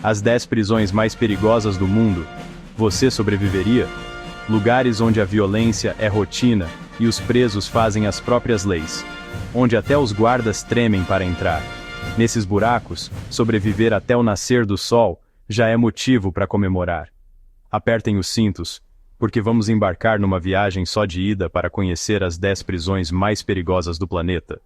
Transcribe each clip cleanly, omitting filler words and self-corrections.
As 10 prisões mais perigosas do mundo. Você sobreviveria? Lugares onde a violência é rotina e os presos fazem as próprias leis. Onde até os guardas tremem para entrar. Nesses buracos, sobreviver até o nascer do sol já é motivo para comemorar. Apertem os cintos, porque vamos embarcar numa viagem só de ida para conhecer as 10 prisões mais perigosas do planeta.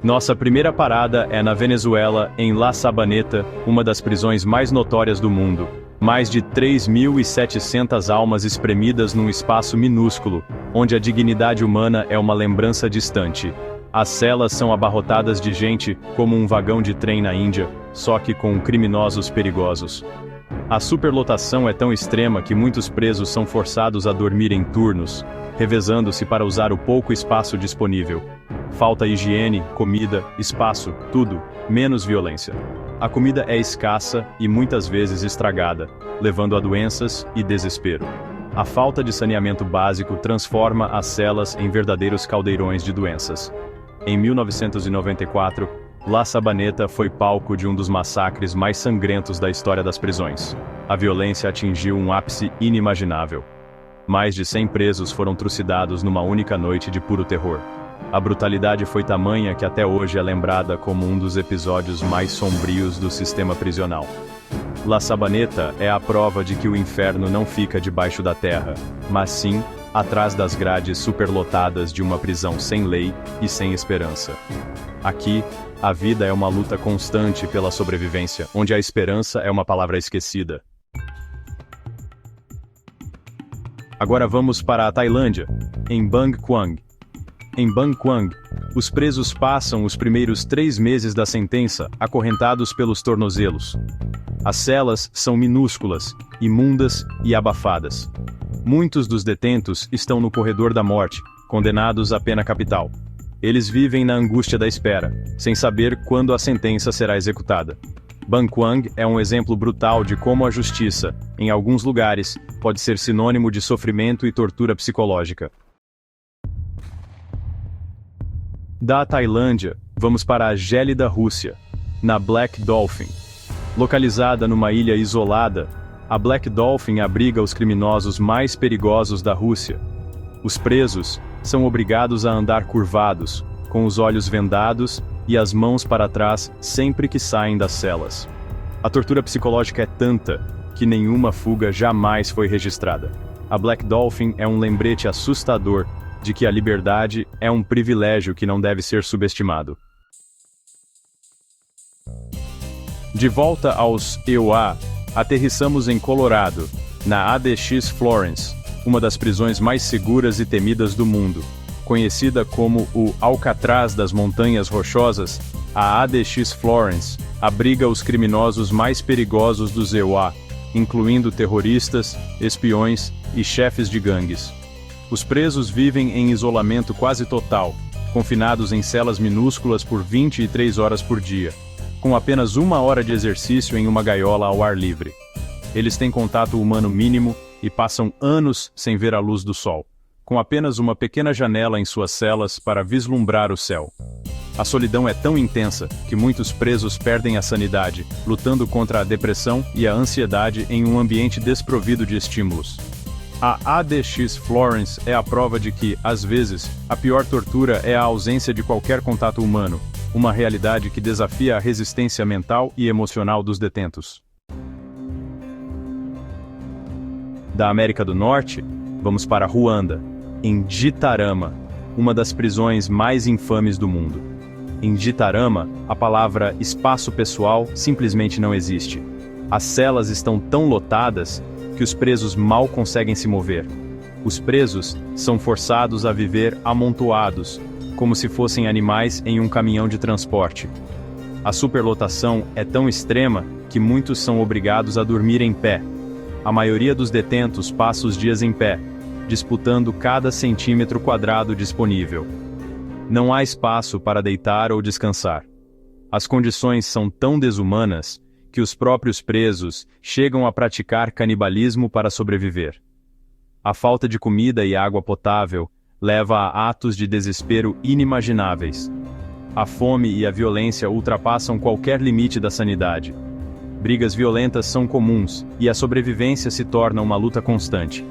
Nossa primeira parada é na Venezuela, em La Sabaneta, uma das prisões mais notórias do mundo. Mais de 3.700 almas espremidas num espaço minúsculo, onde a dignidade humana é uma lembrança distante. As celas são abarrotadas de gente, como um vagão de trem na Índia, só que com criminosos perigosos. A superlotação é tão extrema que muitos presos são forçados a dormir em turnos, revezando-se para usar o pouco espaço disponível. Falta higiene, comida, espaço, tudo, menos violência. A comida é escassa e muitas vezes estragada, levando a doenças e desespero. A falta de saneamento básico transforma as celas em verdadeiros caldeirões de doenças. Em 1994, La Sabaneta foi palco de um dos massacres mais sangrentos da história das prisões. A violência atingiu um ápice inimaginável. Mais de 100 presos foram trucidados numa única noite de puro terror. A brutalidade foi tamanha que até hoje é lembrada como um dos episódios mais sombrios do sistema prisional. La Sabaneta é a prova de que o inferno não fica debaixo da terra, mas sim atrás das grades superlotadas de uma prisão sem lei e sem esperança. Aqui, a vida é uma luta constante pela sobrevivência, onde a esperança é uma palavra esquecida. Agora vamos para a Tailândia, em Bang Kwang. Em Bang Kwang, os presos passam os primeiros 3 meses da sentença acorrentados pelos tornozelos. As celas são minúsculas, imundas e abafadas. Muitos dos detentos estão no corredor da morte, condenados à pena capital. Eles vivem na angústia da espera, sem saber quando a sentença será executada. Bang Kwang é um exemplo brutal de como a justiça, em alguns lugares, pode ser sinônimo de sofrimento e tortura psicológica. Da Tailândia, vamos para a gélida Rússia, na Black Dolphin. Localizada numa ilha isolada, a Black Dolphin abriga os criminosos mais perigosos da Rússia. Os presos são obrigados a andar curvados, com os olhos vendados e as mãos para trás sempre que saem das celas. A tortura psicológica é tanta que nenhuma fuga jamais foi registrada. A Black Dolphin é um lembrete assustador de que a liberdade é um privilégio que não deve ser subestimado. De volta aos EUA, aterrissamos em Colorado, na ADX Florence, uma das prisões mais seguras e temidas do mundo. Conhecida como o Alcatraz das Montanhas Rochosas, a ADX Florence abriga os criminosos mais perigosos dos EUA, incluindo terroristas, espiões e chefes de gangues. Os presos vivem em isolamento quase total, confinados em celas minúsculas por 23 horas por dia, com apenas 1 hora de exercício em uma gaiola ao ar livre. Eles têm contato humano mínimo e passam anos sem ver a luz do sol, com apenas uma pequena janela em suas celas para vislumbrar o céu. A solidão é tão intensa que muitos presos perdem a sanidade, lutando contra a depressão e a ansiedade em um ambiente desprovido de estímulos. A ADX Florence é a prova de que, às vezes, a pior tortura é a ausência de qualquer contato humano, uma realidade que desafia a resistência mental e emocional dos detentos. Da América do Norte, vamos para Ruanda, em Gitarama, uma das prisões mais infames do mundo. Em Gitarama, a palavra espaço pessoal simplesmente não existe. As celas estão tão lotadas que os presos mal conseguem se mover. Os presos são forçados a viver amontoados, como se fossem animais em um caminhão de transporte. A superlotação é tão extrema que muitos são obrigados a dormir em pé. A maioria dos detentos passa os dias em pé, disputando cada centímetro quadrado disponível. Não há espaço para deitar ou descansar. As condições são tão desumanas que os próprios presos chegam a praticar canibalismo para sobreviver. A falta de comida e água potável leva a atos de desespero inimagináveis. A fome e a violência ultrapassam qualquer limite da sanidade. Brigas violentas são comuns, e a sobrevivência se torna uma luta constante.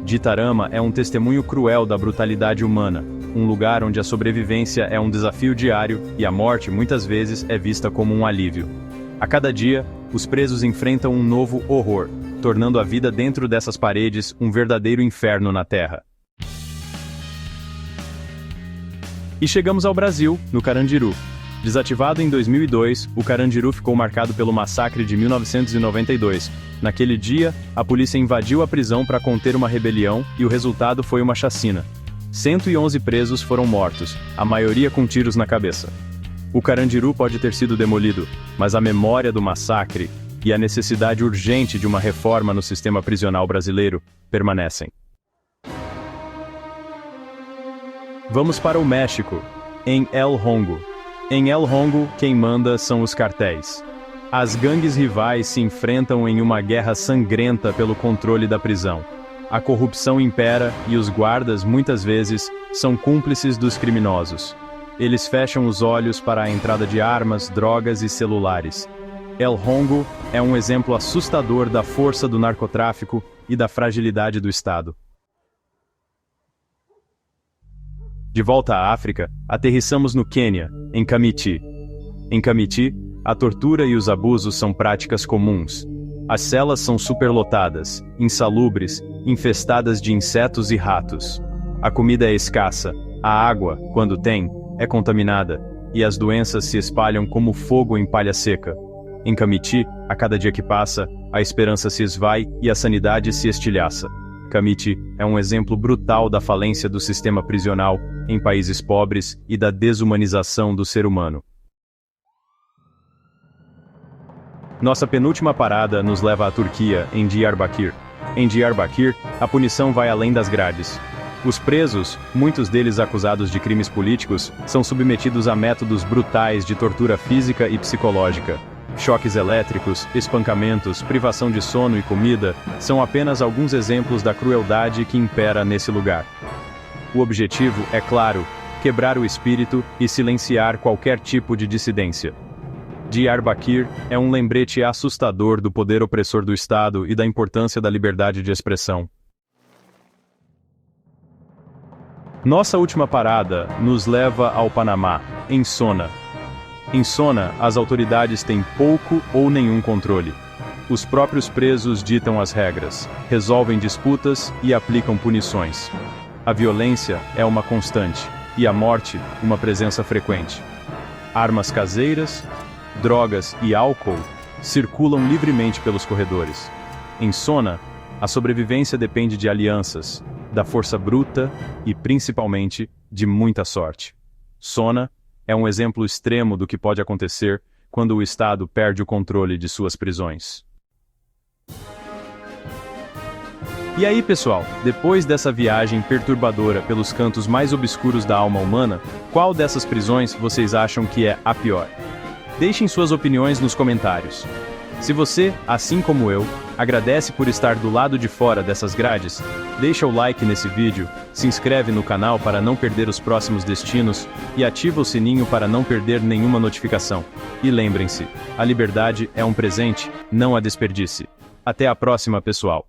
Gitarama é um testemunho cruel da brutalidade humana, um lugar onde a sobrevivência é um desafio diário e a morte muitas vezes é vista como um alívio. A cada dia, os presos enfrentam um novo horror, tornando a vida dentro dessas paredes um verdadeiro inferno na Terra. E chegamos ao Brasil, no Carandiru. Desativado em 2002, o Carandiru ficou marcado pelo massacre de 1992. Naquele dia, a polícia invadiu a prisão para conter uma rebelião e o resultado foi uma chacina. 111 presos foram mortos, a maioria com tiros na cabeça. O Carandiru pode ter sido demolido, mas a memória do massacre e a necessidade urgente de uma reforma no sistema prisional brasileiro permanecem. Vamos para o México, em El Hongo. Em El Hongo, quem manda são os cartéis. As gangues rivais se enfrentam em uma guerra sangrenta pelo controle da prisão. A corrupção impera e os guardas, muitas vezes, são cúmplices dos criminosos. Eles fecham os olhos para a entrada de armas, drogas e celulares. El Hongo é um exemplo assustador da força do narcotráfico e da fragilidade do Estado. De volta à África, aterrissamos no Quênia, em Kamiti. Em Kamiti, a tortura e os abusos são práticas comuns. As celas são superlotadas, insalubres, infestadas de insetos e ratos. A comida é escassa, a água, quando tem, é contaminada, e as doenças se espalham como fogo em palha seca. Em Kamiti, a cada dia que passa, a esperança se esvai e a sanidade se estilhaça. Kamiti é um exemplo brutal da falência do sistema prisional em países pobres e da desumanização do ser humano. Nossa penúltima parada nos leva à Turquia, em Diyarbakir. Em Diyarbakir, a punição vai além das grades. Os presos, muitos deles acusados de crimes políticos, são submetidos a métodos brutais de tortura física e psicológica. Choques elétricos, espancamentos, privação de sono e comida são apenas alguns exemplos da crueldade que impera nesse lugar. O objetivo é claro: quebrar o espírito e silenciar qualquer tipo de dissidência. Diyarbakir é um lembrete assustador do poder opressor do Estado e da importância da liberdade de expressão. Nossa última parada nos leva ao Panamá, em Sona. Em Sona, as autoridades têm pouco ou nenhum controle. Os próprios presos ditam as regras, resolvem disputas e aplicam punições. A violência é uma constante, e a morte, uma presença frequente. Armas caseiras, drogas e álcool circulam livremente pelos corredores. Em Sona, a sobrevivência depende de alianças, da força bruta e, principalmente, de muita sorte. Sona é um exemplo extremo do que pode acontecer quando o Estado perde o controle de suas prisões. E aí, pessoal, depois dessa viagem perturbadora pelos cantos mais obscuros da alma humana, qual dessas prisões vocês acham que é a pior? Deixem suas opiniões nos comentários. Se você, assim como eu, agradece por estar do lado de fora dessas grades, deixa o like nesse vídeo, se inscreve no canal para não perder os próximos destinos e ativa o sininho para não perder nenhuma notificação. E lembrem-se, a liberdade é um presente, não a desperdice. Até a próxima, pessoal!